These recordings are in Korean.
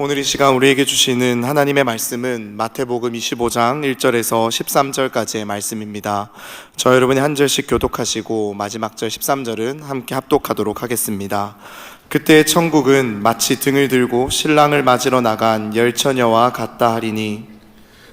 오늘 이 시간 우리에게 주시는 하나님의 말씀은 마태복음 25장 1절에서 13절까지의 말씀입니다. 저 여러분이 한 절씩 교독하시고 마지막 절 13절은 함께 합독하도록 하겠습니다. 그때 천국은 마치 등을 들고 신랑을 맞으러 나간 열 처녀와 같다 하리니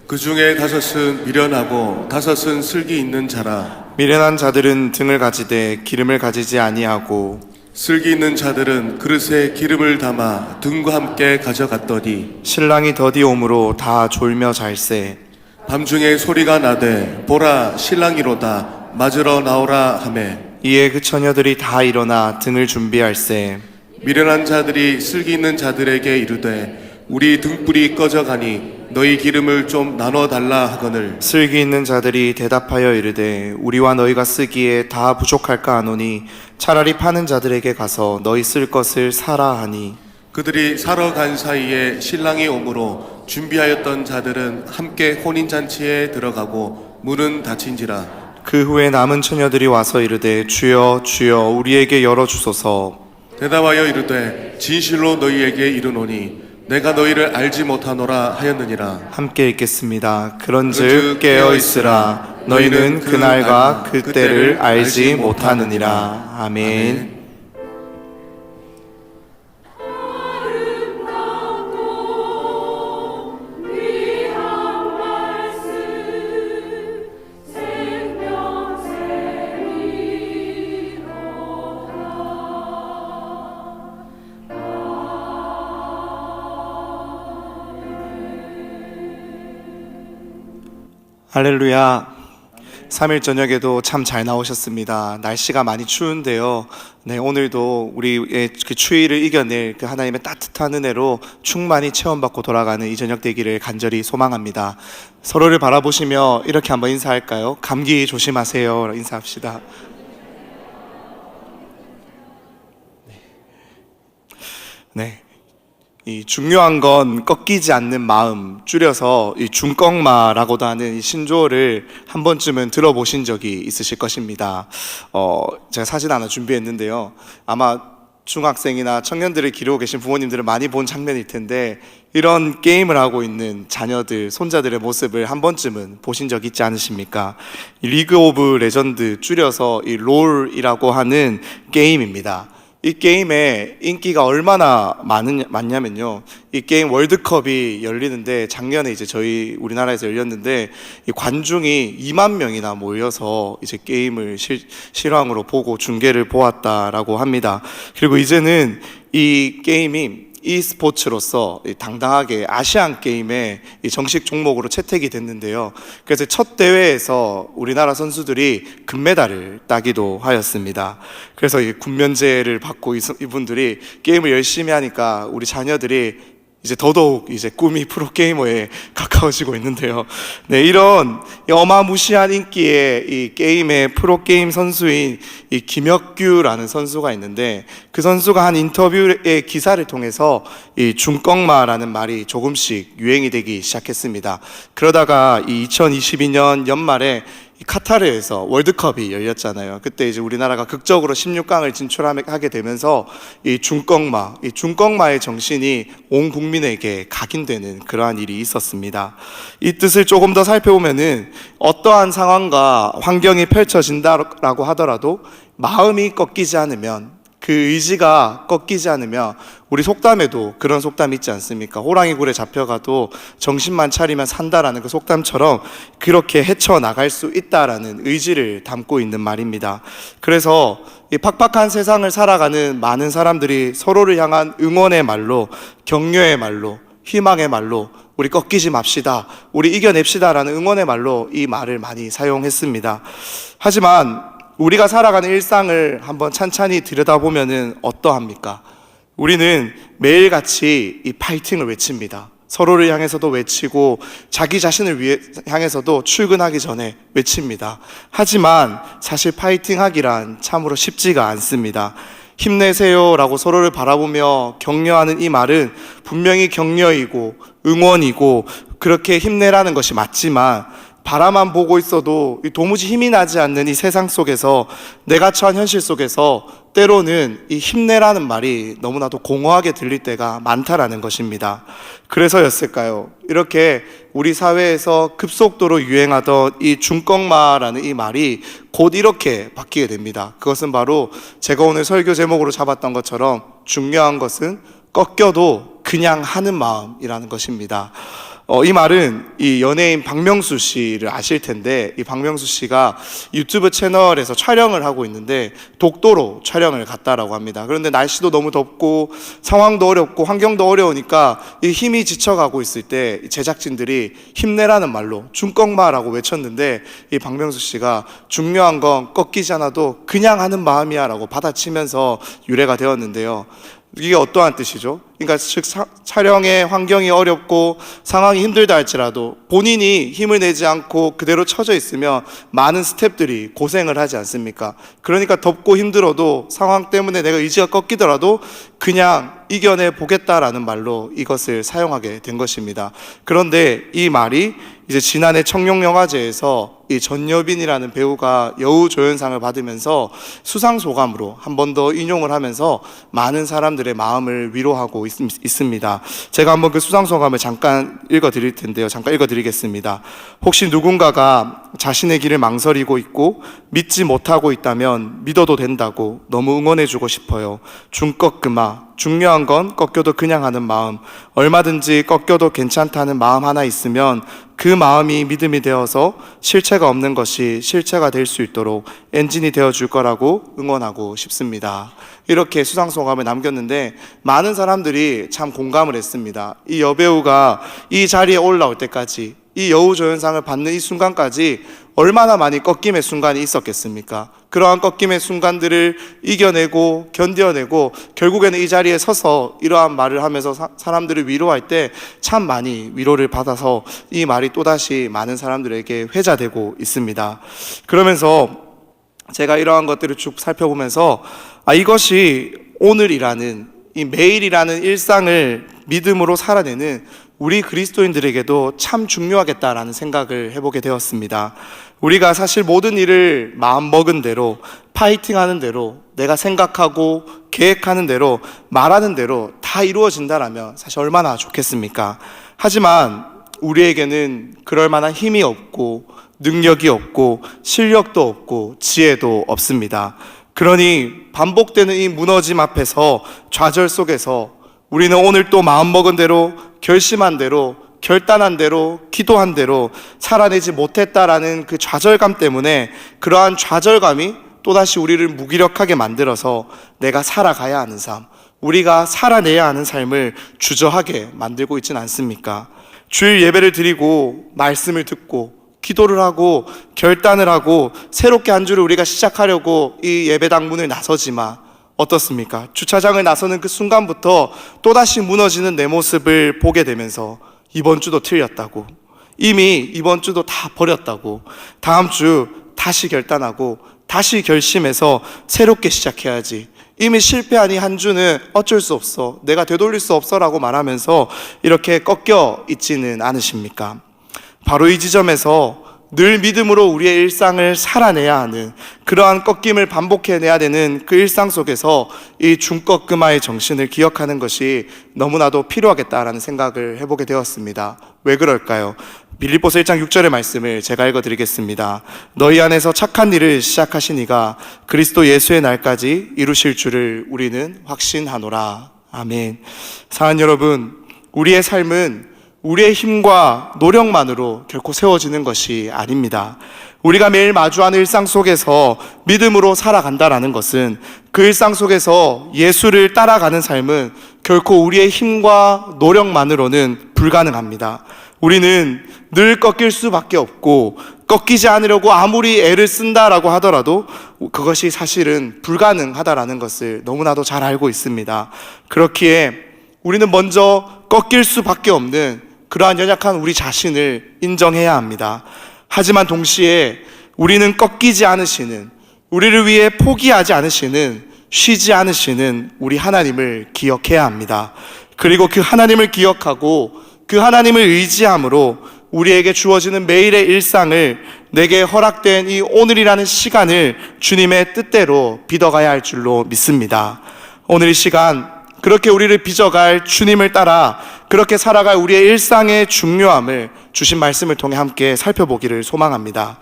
그 중에 5은 미련하고 5은 슬기 있는 자라. 미련한 자들은 등을 가지되 기름을 가지지 아니하고 슬기 있는 자들은 그릇에 기름을 담아 등과 함께 가져갔더니 신랑이 더디 오므로 다 졸며 잘세. 밤중에 소리가 나되 보라 신랑이로다 맞으러 나오라 하매 이에 그 처녀들이 다 일어나 등을 준비할세. 미련한 자들이 슬기 있는 자들에게 이르되 우리 등불이 꺼져가니 너희 기름을 좀 나눠달라 하거늘 슬기 있는 자들이 대답하여 이르되 우리와 너희가 쓰기에 다 부족할까 하노니 차라리 파는 자들에게 가서 너희 쓸 것을 사라 하니 그들이 사러 간 사이에 신랑이 오므로 준비하였던 자들은 함께 혼인잔치에 들어가고 문은 닫힌지라. 그 후에 남은 처녀들이 와서 이르되 주여 주여 우리에게 열어주소서. 대답하여 이르되 진실로 너희에게 이르노니 내가 너희를 알지 못하노라 하였느니라. 함께 읽겠습니다. 그런즉 깨어있으라. 너희는 그날과 그때를 알지 못하느니라. 아멘. 할렐루야. 3일 저녁에도 참 잘 나오셨습니다. 날씨가 많이 추운데요. 네, 오늘도 우리의 그 추위를 이겨낼 그 하나님의 따뜻한 은혜로 충만히 체험받고 돌아가는 이 저녁 되기를 간절히 소망합니다. 서로를 바라보시며 이렇게 한번 인사할까요? 감기 조심하세요. 인사합시다. 네. 이 중요한 건 꺾이지 않는 마음, 줄여서 이 중꺾마라고도 하는 이 신조어를 한 번쯤은 들어보신 적이 있으실 것입니다. 제가 사진 하나 준비했는데요. 아마 중학생이나 청년들을 기르고 계신 부모님들은 많이 본 장면일 텐데 이런 게임을 하고 있는 자녀들, 손자들의 모습을 한 번쯤은 보신 적 있지 않으십니까? 리그 오브 레전드, 줄여서 이 롤이라고 하는 게임입니다. 이 게임의 인기가 얼마나 많냐면요. 이 게임 월드컵이 열리는데 작년에 이제 저희 우리나라에서 열렸는데 이 관중이 2만 명이나 모여서 이제 게임을 실황으로 보고 중계를 보았다라고 합니다. 그리고 이제는 이 게임이 e스포츠로서 당당하게 아시안 게임의 정식 종목으로 채택이 됐는데요. 그래서 첫 대회에서 우리나라 선수들이 금메달을 따기도 하였습니다. 그래서 군면제를 받고 이분들이 게임을 열심히 하니까 우리 자녀들이 이제 더더욱 이제 꿈이 프로게이머에 가까워지고 있는데요. 네, 이런 어마무시한 인기의 이 게임의 프로게임 선수인 이 김혁규라는 선수가 있는데 그 선수가 한 인터뷰의 기사를 통해서 이 중꺾마라는 말이 조금씩 유행이 되기 시작했습니다. 그러다가 이 2022년 연말에 카타르에서 월드컵이 열렸잖아요. 그때 이제 우리나라가 극적으로 16강을 진출하게 되면서 이 중꺾마의 정신이 온 국민에게 각인되는 그러한 일이 있었습니다. 이 뜻을 조금 더 살펴보면은 어떠한 상황과 환경이 펼쳐진다라고 하더라도 마음이 꺾이지 않으면, 그 의지가 꺾이지 않으면, 우리 속담에도 그런 속담이 있지 않습니까? 호랑이 굴에 잡혀가도 정신만 차리면 산다라는 그 속담처럼 그렇게 헤쳐나갈 수 있다라는 의지를 담고 있는 말입니다. 그래서 이 팍팍한 세상을 살아가는 많은 사람들이 서로를 향한 응원의 말로, 격려의 말로, 희망의 말로 우리 꺾이지 맙시다, 우리 이겨냅시다라는 응원의 말로 이 말을 많이 사용했습니다. 하지만 우리가 살아가는 일상을 한번 찬찬히 들여다보면은 어떠합니까? 우리는 매일같이 이 파이팅을 외칩니다. 서로를 향해서도 외치고 자기 자신을 향해서도 출근하기 전에 외칩니다. 하지만 사실 파이팅하기란 참으로 쉽지가 않습니다. 힘내세요 라고 서로를 바라보며 격려하는 이 말은 분명히 격려이고 응원이고 그렇게 힘내라는 것이 맞지만 바라만 보고 있어도 도무지 힘이 나지 않는 이 세상 속에서, 내가 처한 현실 속에서 때로는 이 힘내라는 말이 너무나도 공허하게 들릴 때가 많다라는 것입니다. 그래서였을까요? 이렇게 우리 사회에서 급속도로 유행하던 이 중꺾마라는 이 말이 곧 이렇게 바뀌게 됩니다. 그것은 바로 제가 오늘 설교 제목으로 잡았던 것처럼 중요한 것은 꺾여도 그냥 하는 마음이라는 것입니다. 이 말은 이 연예인 박명수 씨를 아실 텐데, 이 박명수 씨가 유튜브 채널에서 촬영을 하고 있는데 독도로 촬영을 갔다라고 합니다. 그런데 날씨도 너무 덥고 상황도 어렵고 환경도 어려우니까 이 힘이 지쳐가고 있을 때 제작진들이 힘내라는 말로 중꺾마라고 외쳤는데, 이 박명수 씨가 중요한 건 꺾이지 않아도 그냥 하는 마음이야 라고 받아치면서 유래가 되었는데요. 이게 어떠한 뜻이죠? 그러니까 즉 촬영의 환경이 어렵고 상황이 힘들다 할지라도 본인이 힘을 내지 않고 그대로 처져 있으면 많은 스태프들이 고생을 하지 않습니까? 그러니까 덥고 힘들어도 상황 때문에 내가 의지가 꺾이더라도 그냥 이겨내 보겠다라는 말로 이것을 사용하게 된 것입니다. 그런데 이 말이 이제 지난해 청룡영화제에서 이 전여빈이라는 배우가 여우조연상을 받으면서 수상소감으로 한 번 더 인용을 하면서 많은 사람들의 마음을 위로하고 있습니다. 제가 한번 그 수상소감을 잠깐 읽어드릴 텐데요. 잠깐 읽어드리겠습니다. 혹시 누군가가 자신의 길을 망설이고 있고 믿지 못하고 있다면 믿어도 된다고 너무 응원해주고 싶어요. 중꺾으마. 중요한 건 꺾여도 그냥 하는 마음. 얼마든지 꺾여도 괜찮다는 마음 하나 있으면 그 마음이 믿음이 되어서 실체가 없는 것이 실체가 될 수 있도록 엔진이 되어줄 거라고 응원하고 싶습니다. 이렇게 수상소감을 남겼는데 많은 사람들이 참 공감을 했습니다. 이 여배우가 이 자리에 올라올 때까지, 이 여우조연상을 받는 이 순간까지 얼마나 많이 꺾임의 순간이 있었겠습니까? 그러한 꺾임의 순간들을 이겨내고 견뎌내고 결국에는 이 자리에 서서 이러한 말을 하면서 사람들을 위로할 때 참 많이 위로를 받아서 이 말이 또다시 많은 사람들에게 회자되고 있습니다. 그러면서 제가 이러한 것들을 쭉 살펴보면서 이것이 오늘이라는, 이 매일이라는 일상을 믿음으로 살아내는 우리 그리스도인들에게도 참 중요하겠다라는 생각을 해보게 되었습니다. 우리가 사실 모든 일을 마음먹은 대로, 파이팅하는 대로, 내가 생각하고 계획하는 대로, 말하는 대로 다 이루어진다라면 사실 얼마나 좋겠습니까? 하지만 우리에게는 그럴 만한 힘이 없고 능력이 없고 실력도 없고 지혜도 없습니다. 그러니 반복되는 이 무너짐 앞에서, 좌절 속에서 우리는 오늘 또 마음먹은 대로, 결심한 대로, 결단한 대로, 기도한 대로 살아내지 못했다라는 그 좌절감 때문에, 그러한 좌절감이 또다시 우리를 무기력하게 만들어서 내가 살아가야 하는 삶, 우리가 살아내야 하는 삶을 주저하게 만들고 있지는 않습니까? 주일 예배를 드리고 말씀을 듣고 기도를 하고 결단을 하고 새롭게 한 주를 우리가 시작하려고 이 예배당 문을 나서지만 어떻습니까? 주차장을 나서는 그 순간부터 또다시 무너지는 내 모습을 보게 되면서 이번 주도 틀렸다고, 이미 이번 주도 다 버렸다고, 다음 주 다시 결단하고 다시 결심해서 새롭게 시작해야지, 이미 실패한 이 한 주는 어쩔 수 없어, 내가 되돌릴 수 없어 라고 말하면서 이렇게 꺾여 있지는 않으십니까? 바로 이 지점에서 늘 믿음으로 우리의 일상을 살아내야 하는, 그러한 꺾임을 반복해내야 되는 그 일상 속에서 이 중꺾음아의 정신을 기억하는 것이 너무나도 필요하겠다라는 생각을 해보게 되었습니다. 왜 그럴까요? 빌립보서 1장 6절의 말씀을 제가 읽어드리겠습니다. 너희 안에서 착한 일을 시작하신 이가 그리스도 예수의 날까지 이루실 줄을 우리는 확신하노라. 아멘. 사랑하는 여러분, 우리의 삶은 우리의 힘과 노력만으로 결코 세워지는 것이 아닙니다. 우리가 매일 마주하는 일상 속에서 믿음으로 살아간다라는 것은, 그 일상 속에서 예수를 따라가는 삶은 결코 우리의 힘과 노력만으로는 불가능합니다. 우리는 늘 꺾일 수밖에 없고, 꺾이지 않으려고 아무리 애를 쓴다라고 하더라도 그것이 사실은 불가능하다라는 것을 너무나도 잘 알고 있습니다. 그렇기에 우리는 먼저 꺾일 수밖에 없는 그러한 연약한 우리 자신을 인정해야 합니다. 하지만 동시에 우리는 꺾이지 않으시는, 우리를 위해 포기하지 않으시는, 쉬지 않으시는 우리 하나님을 기억해야 합니다. 그리고 그 하나님을 기억하고 그 하나님을 의지함으로 우리에게 주어지는 매일의 일상을, 내게 허락된 이 오늘이라는 시간을 주님의 뜻대로 빚어가야 할 줄로 믿습니다. 오늘 이 시간 그렇게 우리를 빚어갈 주님을 따라 그렇게 살아갈 우리의 일상의 중요함을 주신 말씀을 통해 함께 살펴보기를 소망합니다.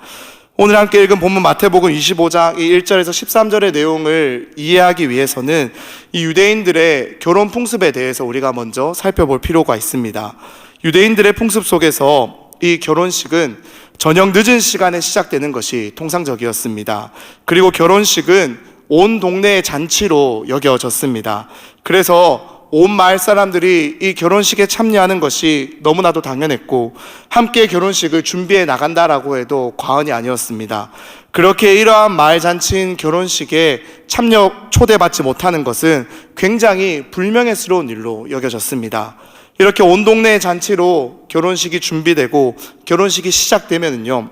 오늘 함께 읽은 본문 마태복음 25장 1절에서 13절의 내용을 이해하기 위해서는 이 유대인들의 결혼 풍습에 대해서 우리가 먼저 살펴볼 필요가 있습니다. 유대인들의 풍습 속에서 이 결혼식은 저녁 늦은 시간에 시작되는 것이 통상적이었습니다. 그리고 결혼식은 온 동네의 잔치로 여겨졌습니다. 그래서 온 마을 사람들이 이 결혼식에 참여하는 것이 너무나도 당연했고, 함께 결혼식을 준비해 나간다라고 해도 과언이 아니었습니다. 그렇게 이러한 마을 잔치인 결혼식에 초대받지 못하는 것은 굉장히 불명예스러운 일로 여겨졌습니다. 이렇게 온 동네의 잔치로 결혼식이 준비되고 결혼식이 시작되면요,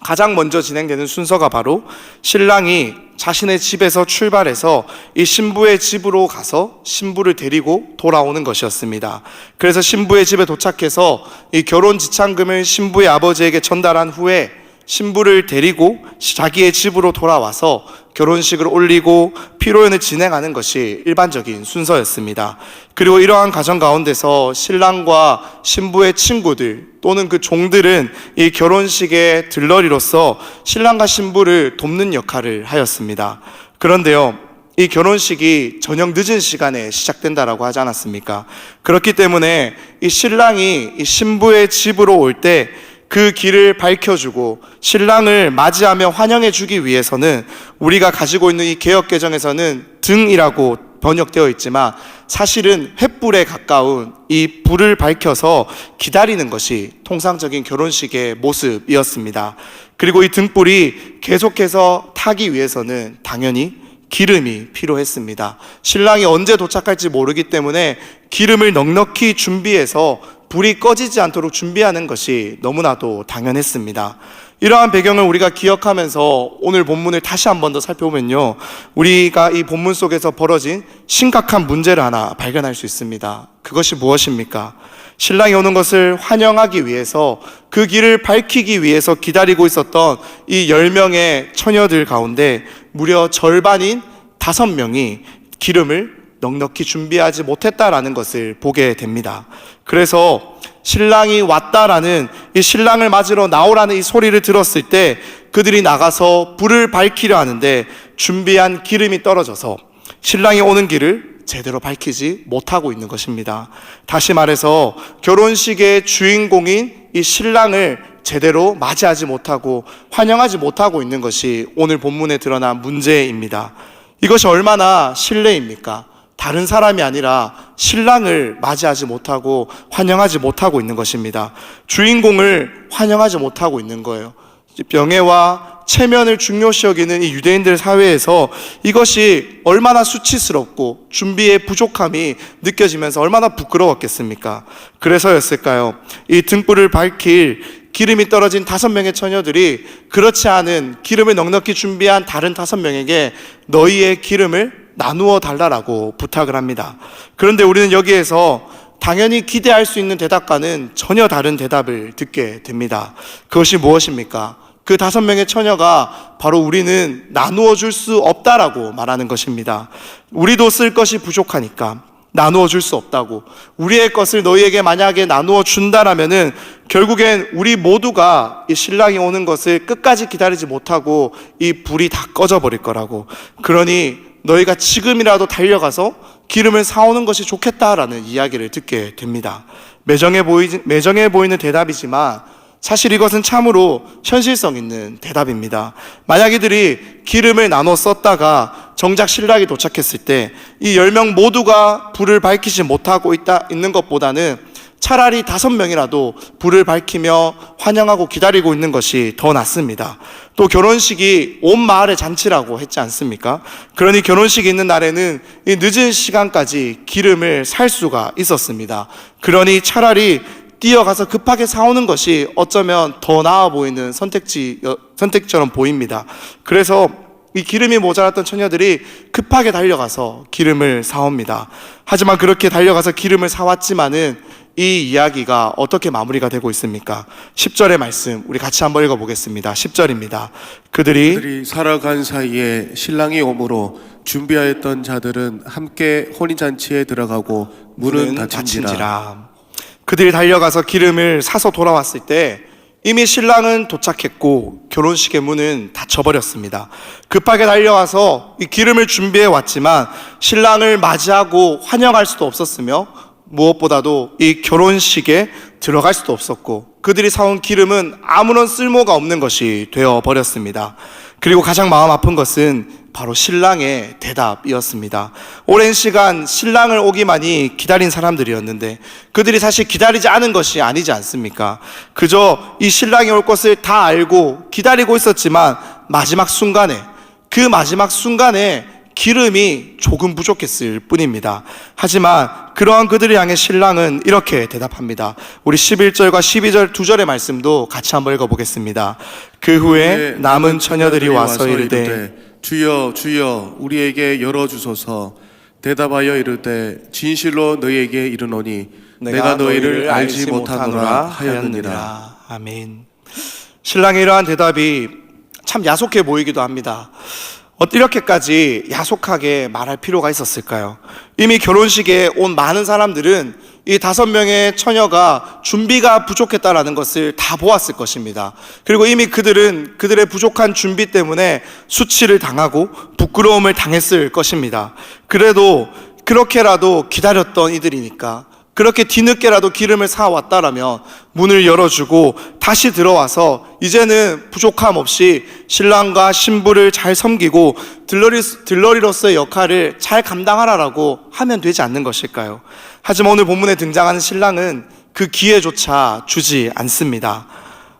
가장 먼저 진행되는 순서가 바로 신랑이 자신의 집에서 출발해서 이 신부의 집으로 가서 신부를 데리고 돌아오는 것이었습니다. 그래서 신부의 집에 도착해서 이 결혼 지참금을 신부의 아버지에게 전달한 후에 신부를 데리고 자기의 집으로 돌아와서 결혼식을 올리고 피로연을 진행하는 것이 일반적인 순서였습니다. 그리고 이러한 과정 가운데서 신랑과 신부의 친구들 또는 그 종들은 이 결혼식의 들러리로서 신랑과 신부를 돕는 역할을 하였습니다. 그런데요, 이 결혼식이 저녁 늦은 시간에 시작된다라고 하지 않았습니까? 그렇기 때문에 이 신랑이 이 신부의 집으로 올 때 그 길을 밝혀주고 신랑을 맞이하며 환영해주기 위해서는 우리가 가지고 있는 이 개역개정에서는 등이라고 번역되어 있지만 사실은 횃불에 가까운 이 불을 밝혀서 기다리는 것이 통상적인 결혼식의 모습이었습니다. 그리고 이 등불이 계속해서 타기 위해서는 당연히 기름이 필요했습니다. 신랑이 언제 도착할지 모르기 때문에 기름을 넉넉히 준비해서 불이 꺼지지 않도록 준비하는 것이 너무나도 당연했습니다. 이러한 배경을 우리가 기억하면서 오늘 본문을 다시 한 번 더 살펴보면요, 우리가 이 본문 속에서 벌어진 심각한 문제를 하나 발견할 수 있습니다. 그것이 무엇입니까? 신랑이 오는 것을 환영하기 위해서, 그 길을 밝히기 위해서 기다리고 있었던 이 10명의 처녀들 가운데 무려 절반인 5명이 기름을 넉넉히 준비하지 못했다라는 것을 보게 됩니다. 그래서 신랑이 왔다라는, 이 신랑을 맞으러 나오라는 이 소리를 들었을 때 그들이 나가서 불을 밝히려 하는데 준비한 기름이 떨어져서 신랑이 오는 길을 제대로 밝히지 못하고 있는 것입니다. 다시 말해서 결혼식의 주인공인 이 신랑을 제대로 맞이하지 못하고 환영하지 못하고 있는 것이 오늘 본문에 드러난 문제입니다. 이것이 얼마나 실례입니까? 다른 사람이 아니라 신랑을 맞이하지 못하고 환영하지 못하고 있는 것입니다. 주인공을 환영하지 못하고 있는 거예요. 명예와 체면을 중요시 여기는 이 유대인들 사회에서 이것이 얼마나 수치스럽고 준비의 부족함이 느껴지면서 얼마나 부끄러웠겠습니까? 그래서였을까요? 이 등불을 밝힐 기름이 떨어진 5명의 처녀들이 그렇지 않은 기름을 넉넉히 준비한 다른 5명에게 너희의 기름을 나누어 달라라고 부탁을 합니다. 그런데 우리는 여기에서 당연히 기대할 수 있는 대답과는 전혀 다른 대답을 듣게 됩니다. 그것이 무엇입니까? 그 5명의 처녀가 바로 우리는 나누어 줄 수 없다라고 말하는 것입니다. 우리도 쓸 것이 부족하니까 나누어 줄 수 없다고. 우리의 것을 너희에게 만약에 나누어 준다라면은 결국엔 우리 모두가 이 신랑이 오는 것을 끝까지 기다리지 못하고 이 불이 다 꺼져 버릴 거라고. 그러니 너희가 지금이라도 달려가서 기름을 사오는 것이 좋겠다라는 이야기를 듣게 됩니다. 매정해 보이는 대답이지만 사실 이것은 참으로 현실성 있는 대답입니다. 만약 이들이 기름을 나눠 썼다가 정작 신랑이 도착했을 때 이 10명 모두가 불을 밝히지 못하고 있는 것보다는 차라리 5명이라도 불을 밝히며 환영하고 기다리고 있는 것이 더 낫습니다. 또 결혼식이 온 마을의 잔치라고 했지 않습니까? 그러니 결혼식이 있는 날에는 이 늦은 시간까지 기름을 살 수가 있었습니다. 그러니 차라리 뛰어가서 급하게 사오는 것이 어쩌면 더 나아 보이는 선택처럼 보입니다. 그래서 이 기름이 모자랐던 처녀들이 급하게 달려가서 기름을 사옵니다. 하지만 그렇게 달려가서 기름을 사왔지만은 이 이야기가 어떻게 마무리가 되고 있습니까? 10절의 말씀 우리 같이 한번 읽어보겠습니다. 10절입니다. 그들이 살아간 사이에 신랑이 오므로 준비하였던 자들은 함께 혼인잔치에 들어가고 문은 닫힌지라. 그들이 달려가서 기름을 사서 돌아왔을 때 이미 신랑은 도착했고 결혼식의 문은 닫혀버렸습니다. 급하게 달려와서 이 기름을 준비해 왔지만 신랑을 맞이하고 환영할 수도 없었으며 무엇보다도 이 결혼식에 들어갈 수도 없었고 그들이 사온 기름은 아무런 쓸모가 없는 것이 되어버렸습니다. 그리고 가장 마음 아픈 것은 바로 신랑의 대답이었습니다. 오랜 시간 신랑을 오기만이 기다린 사람들이었는데 그들이 사실 기다리지 않은 것이 아니지 않습니까? 그저 이 신랑이 올 것을 다 알고 기다리고 있었지만 마지막 순간에 기름이 조금 부족했을 뿐입니다. 하지만 그러한 그들을 향해 신랑은 이렇게 대답합니다. 우리 11절과 12절 두 절의 말씀도 같이 한번 읽어보겠습니다. 그 후에 남은 처녀들이 와서 이르되 주여 주여 우리에게 열어주소서. 대답하여 이르되 진실로 너희에게 이르노니 내가 너희를 알지 못하노라 하였느니라. 아멘. 신랑의 이러한 대답이 참 야속해 보이기도 합니다. 이렇게까지 야속하게 말할 필요가 있었을까요? 이미 결혼식에 온 많은 사람들은 이 5명의 처녀가 준비가 부족했다라는 것을 다 보았을 것입니다. 그리고 이미 그들은 그들의 부족한 준비 때문에 수치를 당하고 부끄러움을 당했을 것입니다. 그래도 그렇게라도 기다렸던 이들이니까 그렇게 뒤늦게라도 기름을 사왔다라면 문을 열어주고 다시 들어와서 이제는 부족함 없이 신랑과 신부를 잘 섬기고 들러리로서의 역할을 잘 감당하라라고 하면 되지 않는 것일까요? 하지만 오늘 본문에 등장하는 신랑은 그 기회조차 주지 않습니다.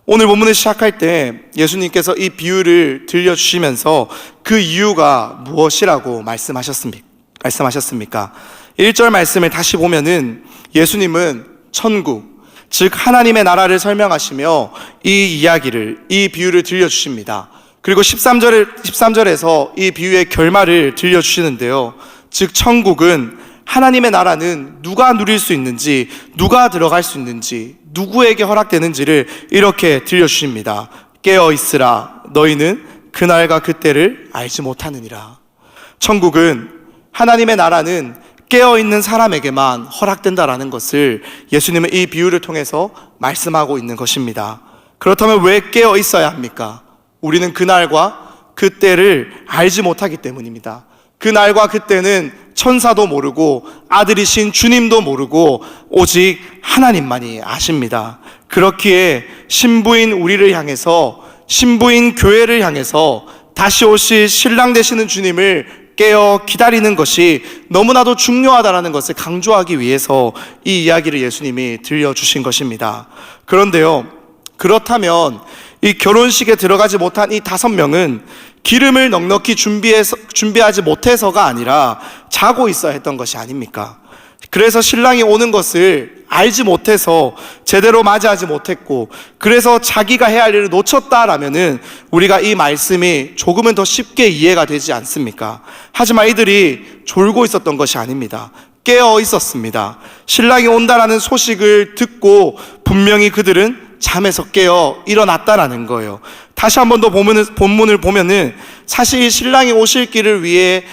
오늘 본문을 시작할 때 예수님께서 이 비유를 들려주시면서 그 이유가 무엇이라고 말씀하셨습니까? 1절 말씀을 다시 보면은 예수님은 천국, 즉 하나님의 나라를 설명하시며 이 비유를 들려주십니다. 그리고 13절에서 이 비유의 결말을 들려주시는데요. 즉 천국은 하나님의 나라는 누가 누릴 수 있는지, 누가 들어갈 수 있는지, 누구에게 허락되는지를 이렇게 들려주십니다. 깨어 있으라, 너희는 그날과 그때를 알지 못하느니라. 천국은, 하나님의 나라는 깨어있는 사람에게만 허락된다라는 것을 예수님은 이 비유를 통해서 말씀하고 있는 것입니다. 그렇다면 왜 깨어 있어야 합니까? 우리는 그날과 그때를 알지 못하기 때문입니다. 그날과 그때는 천사도 모르고 아들이신 주님도 모르고 오직 하나님만이 아십니다. 그렇기에 신부인 우리를 향해서, 신부인 교회를 향해서 다시 오실 신랑 되시는 주님을 깨어 기다리는 것이 너무나도 중요하다는 것을 강조하기 위해서 이 이야기를 예수님이 들려주신 것입니다. 그런데요, 그렇다면 이 결혼식에 들어가지 못한 이 5명은 기름을 넉넉히 준비하지 못해서가 아니라 자고 있어야 했던 것이 아닙니까? 그래서 신랑이 오는 것을 알지 못해서 제대로 맞이하지 못했고 그래서 자기가 해야 할 일을 놓쳤다라면은 우리가 이 말씀이 조금은 더 쉽게 이해가 되지 않습니까? 하지만 이들이 졸고 있었던 것이 아닙니다. 깨어 있었습니다. 신랑이 온다라는 소식을 듣고 분명히 그들은 잠에서 깨어 일어났다라는 거예요. 다시 한 번 더 본문을 보면은 사실 신랑이 오실 길을 위해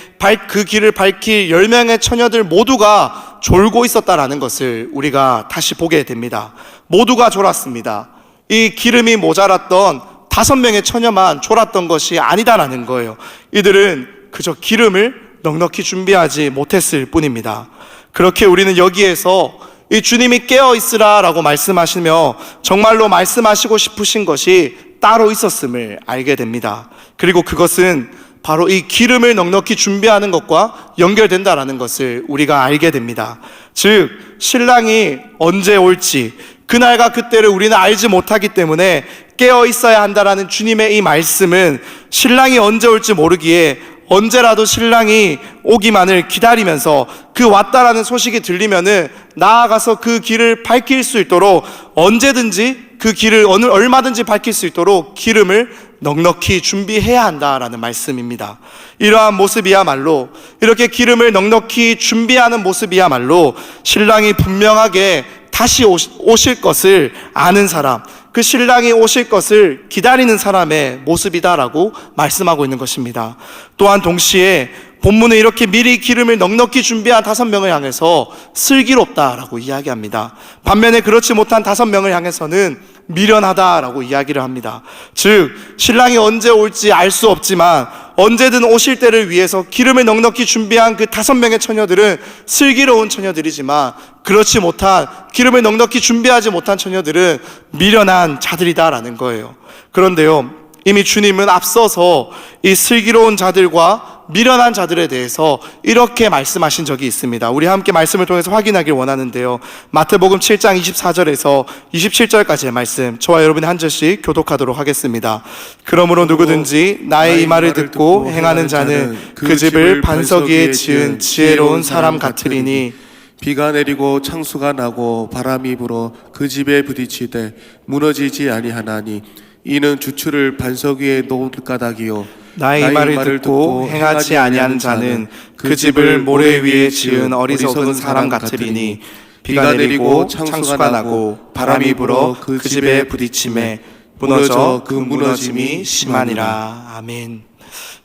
그 길을 밝힐 10명의 처녀들 모두가 졸고 있었다라는 것을 우리가 다시 보게 됩니다. 모두가 졸았습니다. 이 기름이 모자랐던 5명의 처녀만 졸았던 것이 아니다라는 거예요. 이들은 그저 기름을 넉넉히 준비하지 못했을 뿐입니다. 그렇게 우리는 여기에서 이 주님이 깨어 있으라 라고 말씀하시며 정말로 말씀하시고 싶으신 것이 따로 있었음을 알게 됩니다. 그리고 그것은 바로 이 기름을 넉넉히 준비하는 것과 연결된다라는 것을 우리가 알게 됩니다. 즉 신랑이 언제 올지 그날과 그때를 우리는 알지 못하기 때문에 깨어 있어야 한다라는 주님의 이 말씀은 신랑이 언제 올지 모르기에 언제라도 신랑이 오기만을 기다리면서 그 왔다라는 소식이 들리면은 나아가서 그 길을 밝힐 수 있도록 언제든지 그 길을 얼마든지 밝힐 수 있도록 기름을 넉넉히 준비해야 한다라는 말씀입니다. 이러한 모습이야말로, 이렇게 기름을 넉넉히 준비하는 모습이야말로 신랑이 분명하게 다시 오실 것을 아는 사람, 그 신랑이 오실 것을 기다리는 사람의 모습이다라고 말씀하고 있는 것입니다. 또한 동시에 본문은 이렇게 미리 기름을 넉넉히 준비한 5명을 향해서 슬기롭다라고 이야기합니다. 반면에 그렇지 못한 5명을 향해서는 미련하다라고 이야기를 합니다. 즉 신랑이 언제 올지 알 수 없지만 언제든 오실 때를 위해서 기름을 넉넉히 준비한 그 5명의 처녀들은 슬기로운 처녀들이지만 그렇지 못한, 기름을 넉넉히 준비하지 못한 처녀들은 미련한 자들이다라는 거예요. 그런데요, 이미 주님은 앞서서 이 슬기로운 자들과 미련한 자들에 대해서 이렇게 말씀하신 적이 있습니다. 우리 함께 말씀을 통해서 확인하길 원하는데요, 마태복음 7장 24절에서 27절까지의 말씀, 저와 여러분이 한 절씩 교독하도록 하겠습니다. 그러므로 누구든지 나의 이 말을 듣고 행하는 자는 그 집을 반석 위에 지은 지혜로운 사람 같으리니 비가 내리고 창수가 나고 바람이 불어 그 집에 부딪히되 무너지지 아니하나니 이는 주추를 반석 위에 놓을 까닭이요 나의 이 말을 듣고 행하지 아니하는 자는 그 집을 모래 위에 지은 어리석은 사람 같으리니 비가 내리고 창수가 나고 바람이 불어 그 집에 부딪힘에 무너져 그 무너짐이 심하니라. 아멘.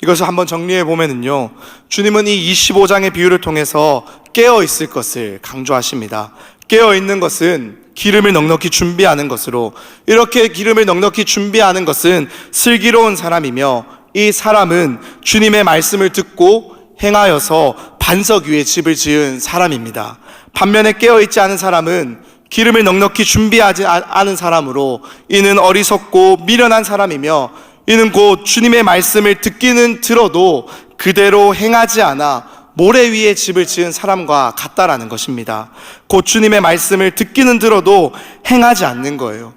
이것을 한번 정리해 보면은요, 주님은 이 25장의 비유를 통해서 깨어 있을 것을 강조하십니다. 깨어 있는 것은 기름을 넉넉히 준비하는 것으로, 이렇게 기름을 넉넉히 준비하는 것은 슬기로운 사람이며, 이 사람은 주님의 말씀을 듣고 행하여서 반석 위에 집을 지은 사람입니다. 반면에 깨어있지 않은 사람은 기름을 넉넉히 준비하지 않은 사람으로, 이는 어리석고 미련한 사람이며, 이는 곧 주님의 말씀을 듣기는 들어도 그대로 행하지 않아 모래 위에 집을 지은 사람과 같다라는 것입니다. 곧 주님의 말씀을 듣기는 들어도 행하지 않는 거예요.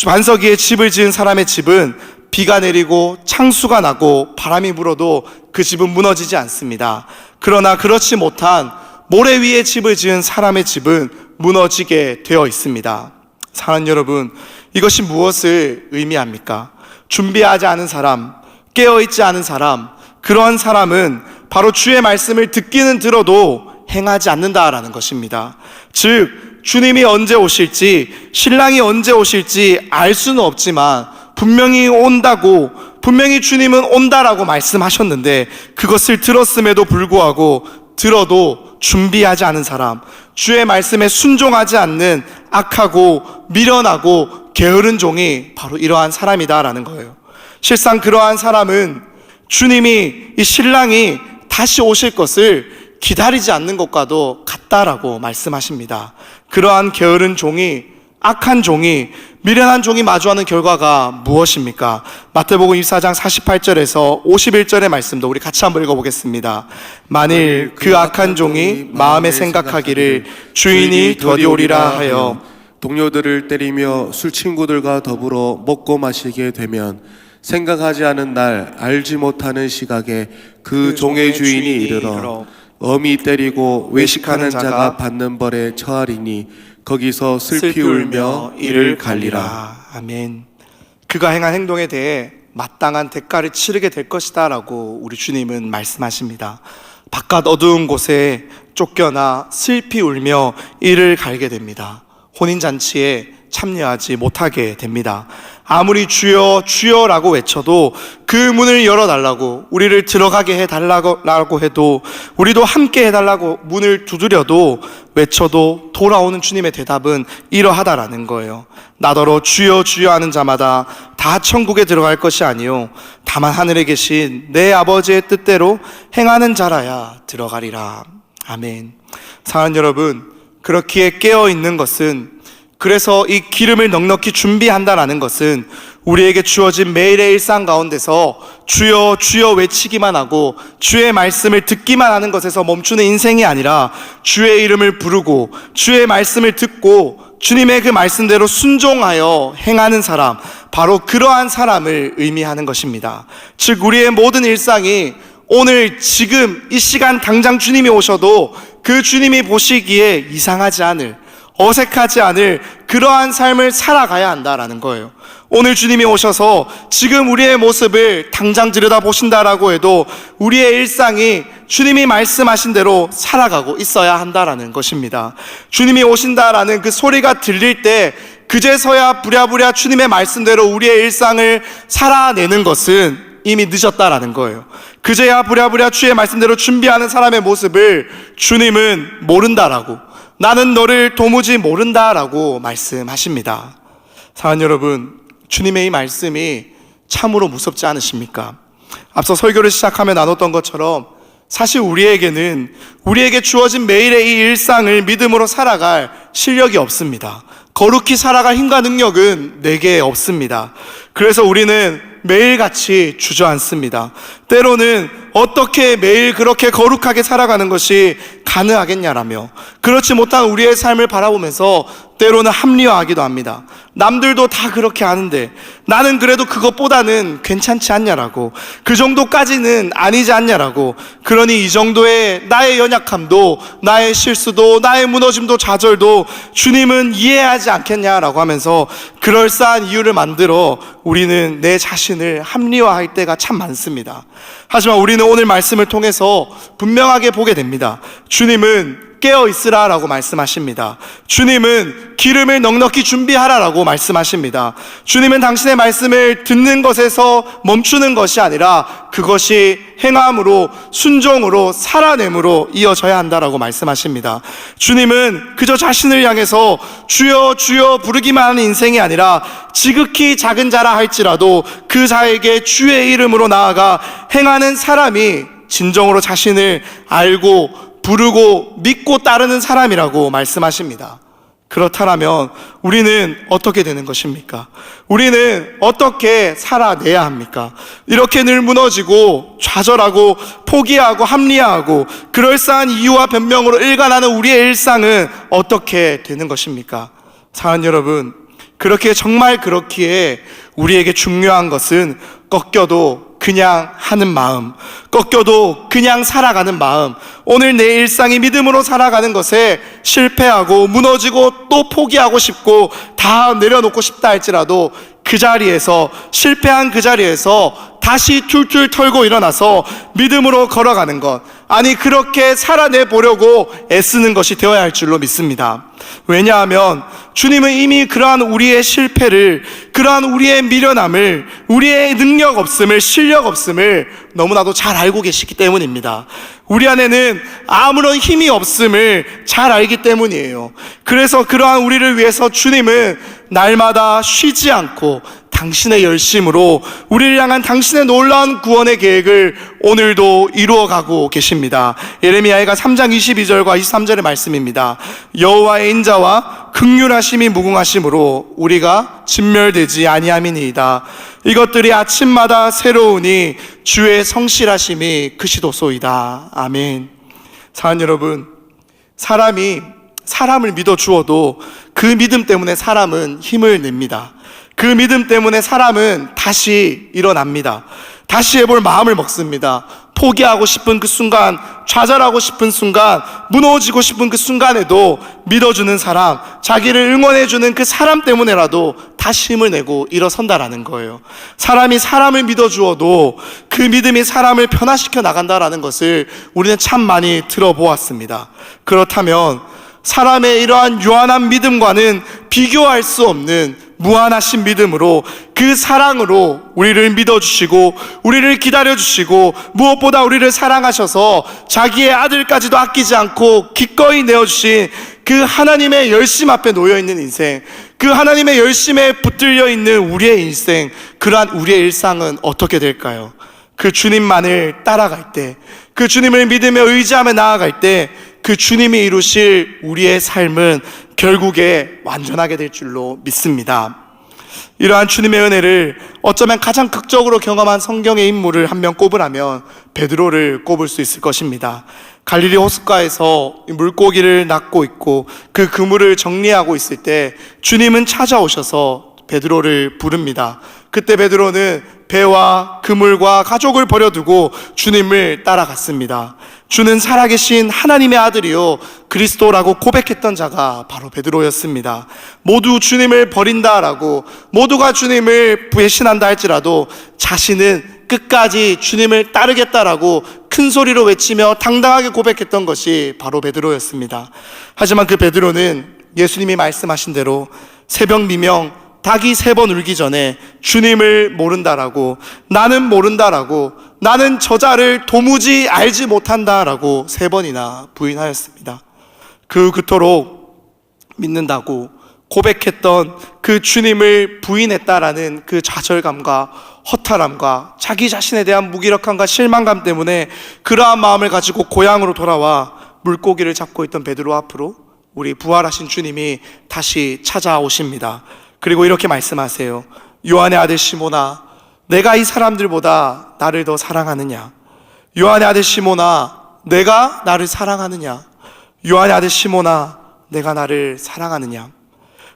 반석 위에 집을 지은 사람의 집은 비가 내리고 창수가 나고 바람이 불어도 그 집은 무너지지 않습니다. 그러나 그렇지 못한 모래 위에 집을 지은 사람의 집은 무너지게 되어 있습니다. 사랑하는 여러분, 이것이 무엇을 의미합니까? 준비하지 않은 사람, 깨어있지 않은 사람, 그러한 사람은 바로 주의 말씀을 듣기는 들어도 행하지 않는다라는 것입니다. 즉 주님이 언제 오실지, 신랑이 언제 오실지 알 수는 없지만 분명히 온다고, 분명히 주님은 온다라고 말씀하셨는데 그것을 들었음에도 불구하고 들어도 준비하지 않은 사람, 주의 말씀에 순종하지 않는 악하고 미련하고 게으른 종이 바로 이러한 사람이다라는 거예요. 실상 그러한 사람은 주님이, 이 신랑이 다시 오실 것을 기다리지 않는 것과도 같다라고 말씀하십니다. 그러한 게으른 종이, 악한 종이, 미련한 종이 마주하는 결과가 무엇입니까? 마태복음 24장 48절에서 51절의 말씀도 우리 같이 한번 읽어보겠습니다. 만일 그 악한 종이 마음에 생각하기를 주인이 더디 오리라 하여 동료들을 때리며 술 친구들과 더불어 먹고 마시게 되면 생각하지 않은 날 알지 못하는 시각에 그 종의 주인이 이르러 엄히 때리고 외식하는 자가 받는 벌에 처하리니 거기서 슬피 울며 이를 갈리라. 아멘. 그가 행한 행동에 대해 마땅한 대가를 치르게 될 것이다 라고 우리 주님은 말씀하십니다. 바깥 어두운 곳에 쫓겨나 슬피 울며 이를 갈게 됩니다. 혼인잔치에 참여하지 못하게 됩니다. 아무리 주여 주여라고 외쳐도 그 문을 열어달라고, 우리를 들어가게 해달라고 해도, 우리도 함께 해달라고 문을 두드려도, 외쳐도 돌아오는 주님의 대답은 이러하다라는 거예요. 나더러 주여 주여 하는 자마다 다 천국에 들어갈 것이 아니요 다만 하늘에 계신 내 아버지의 뜻대로 행하는 자라야 들어가리라. 아멘. 사랑하는 여러분, 그렇기에 깨어있는 것은, 그래서 이 기름을 넉넉히 준비한다라는 것은 우리에게 주어진 매일의 일상 가운데서 주여 주여 외치기만 하고 주의 말씀을 듣기만 하는 것에서 멈추는 인생이 아니라 주의 이름을 부르고 주의 말씀을 듣고 주님의 그 말씀대로 순종하여 행하는 사람, 바로 그러한 사람을 의미하는 것입니다. 즉 우리의 모든 일상이 오늘 지금 이 시간 당장 주님이 오셔도 그 주님이 보시기에 이상하지 않을, 어색하지 않을 그러한 삶을 살아가야 한다라는 거예요. 오늘 주님이 오셔서 지금 우리의 모습을 당장 들여다보신다라고 해도 우리의 일상이 주님이 말씀하신 대로 살아가고 있어야 한다라는 것입니다. 주님이 오신다라는 그 소리가 들릴 때 그제서야 부랴부랴 주님의 말씀대로 우리의 일상을 살아내는 것은 이미 늦었다라는 거예요. 그제야 부랴부랴 주의 말씀대로 준비하는 사람의 모습을 주님은 모른다라고, 나는 너를 도무지 모른다라고 말씀하십니다. 사랑하는 여러분, 주님의 이 말씀이 참으로 무섭지 않으십니까? 앞서 설교를 시작하며 나눴던 것처럼 사실 우리에게 주어진 매일의 이 일상을 믿음으로 살아갈 실력이 없습니다. 거룩히 살아갈 힘과 능력은 내게 없습니다. 그래서 우리는 매일같이 주저앉습니다. 때로는 어떻게 매일 그렇게 거룩하게 살아가는 것이 가능하겠냐라며, 그렇지 못한 우리의 삶을 바라보면서 때로는 합리화하기도 합니다. 남들도 다 그렇게 하는데 나는 그래도 그것보다는 괜찮지 않냐라고, 그 정도까지는 아니지 않냐라고, 그러니 이 정도의 나의 연약함도, 나의 실수도, 나의 무너짐도, 좌절도 주님은 이해하지 않겠냐라고 하면서 그럴싸한 이유를 만들어 우리는 내 자신을 합리화할 때가 참 많습니다. 하지만 우리는 오늘 말씀을 통해서 분명하게 보게 됩니다. 주님은 깨어 있으라라고 말씀하십니다. 주님은 기름을 넉넉히 준비하라라고 말씀하십니다. 주님은 당신의 말씀을 듣는 것에서 멈추는 것이 아니라 그것이 행함으로, 순종으로, 살아냄으로 이어져야 한다라고 말씀하십니다. 주님은 그저 자신을 향해서 주여 주여 부르기만 하는 인생이 아니라 지극히 작은 자라 할지라도 그 자에게 주의 이름으로 나아가 행하는 사람이 진정으로 자신을 알고 부르고 믿고 따르는 사람이라고 말씀하십니다. 그렇다면 우리는 어떻게 되는 것입니까? 우리는 어떻게 살아내야 합니까? 이렇게 늘 무너지고 좌절하고 포기하고 합리화하고 그럴싸한 이유와 변명으로 일관하는 우리의 일상은 어떻게 되는 것입니까? 사랑하는 여러분, 그렇게 정말 그렇기에 우리에게 중요한 것은 꺾여도 그냥 하는 마음, 꺾여도 그냥 살아가는 마음, 오늘 내 일상이 믿음으로 살아가는 것에 실패하고 무너지고 또 포기하고 싶고 다 내려놓고 싶다 할지라도 그 자리에서, 실패한 그 자리에서 다시 툴툴 털고 일어나서 믿음으로 걸어가는 것, 아니 그렇게 살아내보려고 애쓰는 것이 되어야 할 줄로 믿습니다. 왜냐하면 주님은 이미 그러한 우리의 실패를, 그러한 우리의 미련함을, 우리의 능력 없음을, 실력 없음을 너무나도 잘 알고 계시기 때문입니다. 우리 안에는 아무런 힘이 없음을 잘 알기 때문이에요. 그래서 그러한 우리를 위해서 주님은 날마다 쉬지 않고 당신의 열심으로 우리를 향한 당신의 놀라운 구원의 계획을 오늘도 이루어가고 계십니다. 예레미야가 3장 22절과 23절의 말씀입니다. 여호와의 인자와 긍휼하심이 무궁하심으로 우리가 진멸되지 아니함이니이다. 이것들이 아침마다 새로우니 주의 성실하심이 크시도소이다. 아멘. 사랑하는 여러분, 사람이 사람을 믿어주어도 그 믿음 때문에 사람은 힘을 냅니다. 그 믿음 때문에 사람은 다시 일어납니다. 다시 해볼 마음을 먹습니다. 포기하고 싶은 그 순간, 좌절하고 싶은 순간, 무너지고 싶은 그 순간에도 믿어주는 사람, 자기를 응원해주는 그 사람 때문에라도 다시 힘을 내고 일어선다라는 거예요. 사람이 사람을 믿어주어도 그 믿음이 사람을 변화시켜 나간다라는 것을 우리는 참 많이 들어보았습니다. 그렇다면 사람의 이러한 유한한 믿음과는 비교할 수 없는 무한하신 믿음으로, 그 사랑으로 우리를 믿어주시고 우리를 기다려주시고 무엇보다 우리를 사랑하셔서 자기의 아들까지도 아끼지 않고 기꺼이 내어주신 그 하나님의 열심 앞에 놓여있는 인생, 그 하나님의 열심에 붙들려 있는 우리의 인생, 그러한 우리의 일상은 어떻게 될까요? 그 주님만을 따라갈 때, 그 주님을 믿으며 의지하며 나아갈 때 그 주님이 이루실 우리의 삶은 결국에 완전하게 될 줄로 믿습니다. 이러한 주님의 은혜를 어쩌면 가장 극적으로 경험한 성경의 인물을 한 명 꼽으라면 베드로를 꼽을 수 있을 것입니다. 갈릴리 호숫가에서 물고기를 낚고 있고 그 그물을 정리하고 있을 때 주님은 찾아오셔서 베드로를 부릅니다. 그때 베드로는 배와 그물과 가족을 버려두고 주님을 따라갔습니다. 주는 살아계신 하나님의 아들이요 그리스도라고 고백했던 자가 바로 베드로였습니다. 모두 주님을 버린다라고, 모두가 주님을 배신한다 할지라도 자신은 끝까지 주님을 따르겠다라고 큰 소리로 외치며 당당하게 고백했던 것이 바로 베드로였습니다. 하지만 그 베드로는 예수님이 말씀하신 대로 새벽 미명 닭이 3번 울기 전에 주님을 모른다라고, 나는 모른다라고, 나는 저자를 도무지 알지 못한다라고 3번이나 부인하였습니다. 그토록 믿는다고 고백했던 그 주님을 부인했다라는 그 좌절감과 허탈함과 자기 자신에 대한 무기력함과 실망감 때문에 그러한 마음을 가지고 고향으로 돌아와 물고기를 잡고 있던 베드로 앞으로 우리 부활하신 주님이 다시 찾아오십니다. 그리고 이렇게 말씀하세요. 요한의 아들 시몬아, 내가 이 사람들보다 나를 더 사랑하느냐? 요한의 아들 시몬아, 내가 나를 사랑하느냐? 요한의 아들 시몬아, 내가 나를 사랑하느냐?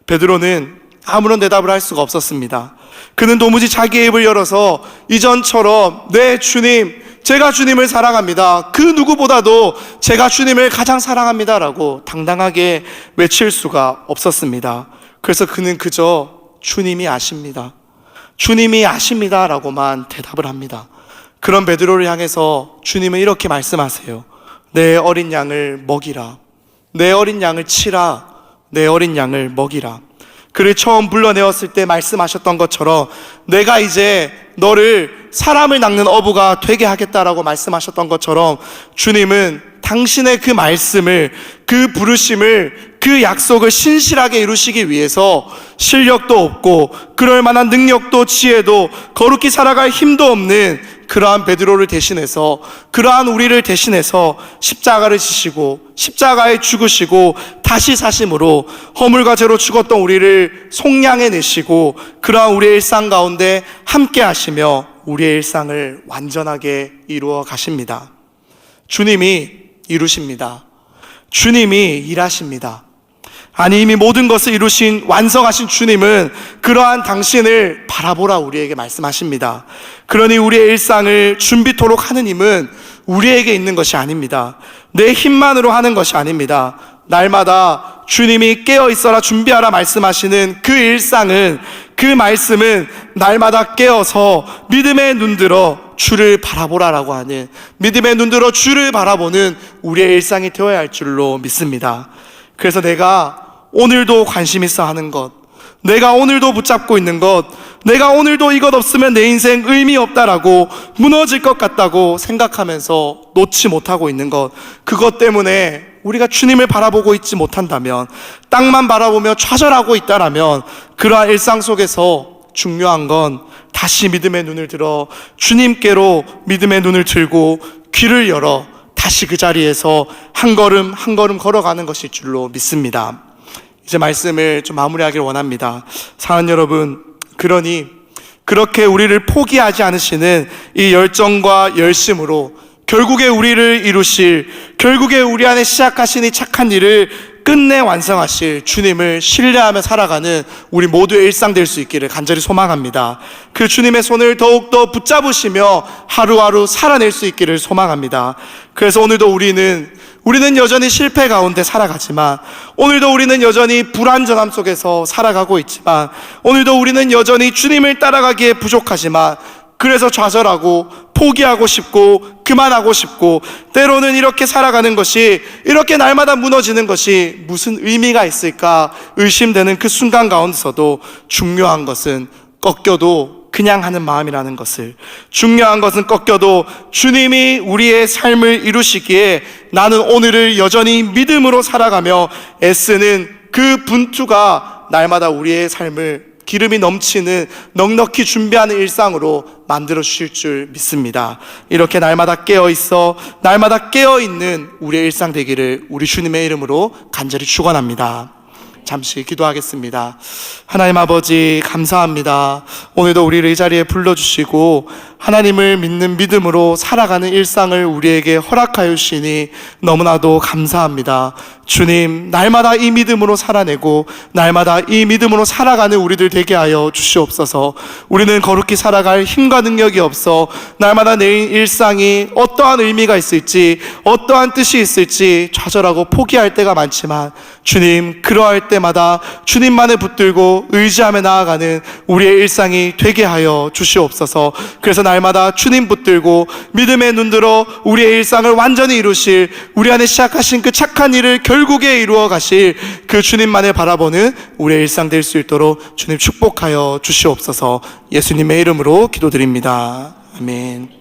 베드로는 아무런 대답을 할 수가 없었습니다. 그는 도무지 자기의 입을 열어서 이전처럼 네 주님, 제가 주님을 사랑합니다, 그 누구보다도 제가 주님을 가장 사랑합니다 라고 당당하게 외칠 수가 없었습니다. 그래서 그는 그저 주님이 아십니다, 주님이 아십니다 라고만 대답을 합니다. 그런 베드로를 향해서 주님은 이렇게 말씀하세요. 내 어린 양을 먹이라, 내 어린 양을 치라, 내 어린 양을 먹이라. 그를 처음 불러내었을 때 말씀하셨던 것처럼 내가 이제 너를 사람을 낚는 어부가 되게 하겠다라고 말씀하셨던 것처럼 주님은 당신의 그 말씀을, 그 부르심을, 그 약속을 신실하게 이루시기 위해서 실력도 없고 그럴 만한 능력도 지혜도 거룩히 살아갈 힘도 없는 그러한 베드로를 대신해서, 그러한 우리를 대신해서 십자가를 지시고 십자가에 죽으시고 다시 사심으로 허물과 죄로 죽었던 우리를 속량해내시고 그러한 우리의 일상 가운데 함께 하시며 우리의 일상을 완전하게 이루어 가십니다. 주님이 이루십니다. 주님이 일하십니다. 아니, 이미 모든 것을 이루신 완성하신 주님은 그러한 당신을 바라보라 우리에게 말씀하십니다. 그러니 우리의 일상을 준비토록 하는 힘은 우리에게 있는 것이 아닙니다. 내 힘만으로 하는 것이 아닙니다. 날마다 주님이 깨어있어라 준비하라 말씀하시는 그 일상은, 그 말씀은 날마다 깨어서 믿음의 눈들어 주를 바라보라라고 하는, 믿음의 눈들어 주를 바라보는 우리의 일상이 되어야 할 줄로 믿습니다. 그래서 내가 오늘도 관심 있어 하는 것, 내가 오늘도 붙잡고 있는 것, 내가 오늘도 이것 없으면 내 인생 의미 없다라고 무너질 것 같다고 생각하면서 놓지 못하고 있는 것, 그것 때문에 우리가 주님을 바라보고 있지 못한다면, 땅만 바라보며 좌절하고 있다라면 그러한 일상 속에서 중요한 건 다시 믿음의 눈을 들어 주님께로 믿음의 눈을 들고 귀를 열어 다시 그 자리에서 한 걸음 한 걸음 걸어가는 것일 줄로 믿습니다. 이제 말씀을 좀 마무리하기를 원합니다. 사랑하는 여러분, 그러니 그렇게 우리를 포기하지 않으시는 이 열정과 열심으로 결국에 우리를 이루실, 결국에 우리 안에 시작하신 이 착한 일을 끝내 완성하실 주님을 신뢰하며 살아가는 우리 모두의 일상 될 수 있기를 간절히 소망합니다. 그 주님의 손을 더욱더 붙잡으시며 하루하루 살아낼 수 있기를 소망합니다. 그래서 오늘도 우리는 여전히 실패 가운데 살아가지만, 오늘도 우리는 여전히 불완전함 속에서 살아가고 있지만, 오늘도 우리는 여전히 주님을 따라가기에 부족하지만, 그래서 좌절하고 포기하고 싶고 그만하고 싶고, 때로는 이렇게 살아가는 것이, 이렇게 날마다 무너지는 것이 무슨 의미가 있을까 의심되는 그 순간 가운데서도 중요한 것은 꺾여도 그냥 하는 마음이라는 것을, 중요한 것은 꺾여도 주님이 우리의 삶을 이루시기에 나는 오늘을 여전히 믿음으로 살아가며 애쓰는 그 분투가 날마다 우리의 삶을 기름이 넘치는 넉넉히 준비하는 일상으로 만들어 주실 줄 믿습니다. 이렇게 날마다 깨어있어, 날마다 깨어있는 우리의 일상 되기를 우리 주님의 이름으로 간절히 축원합니다. 잠시 기도하겠습니다. 하나님 아버지, 감사합니다. 오늘도 우리를 이 자리에 불러주시고 하나님을 믿는 믿음으로 살아가는 일상을 우리에게 허락하여 주시니 너무나도 감사합니다. 주님, 날마다 이 믿음으로 살아내고 날마다 이 믿음으로 살아가는 우리들 되게 하여 주시옵소서. 우리는 거룩히 살아갈 힘과 능력이 없어 날마다 내 일상이 어떠한 의미가 있을지, 어떠한 뜻이 있을지 좌절하고 포기할 때가 많지만, 주님, 그러할 때마다 주님만을 붙들고 의지하며 나아가는 우리의 일상이 되게 하여 주시옵소서. 그래서 날마다 주님 붙들고 믿음에 눈들어 우리의 일상을 완전히 이루실, 우리 안에 시작하신 그 착한 일을 결국에 이루어 가실 그 주님만을 바라보는 우리의 일상 될 수 있도록 주님 축복하여 주시옵소서. 예수님의 이름으로 기도드립니다. 아멘.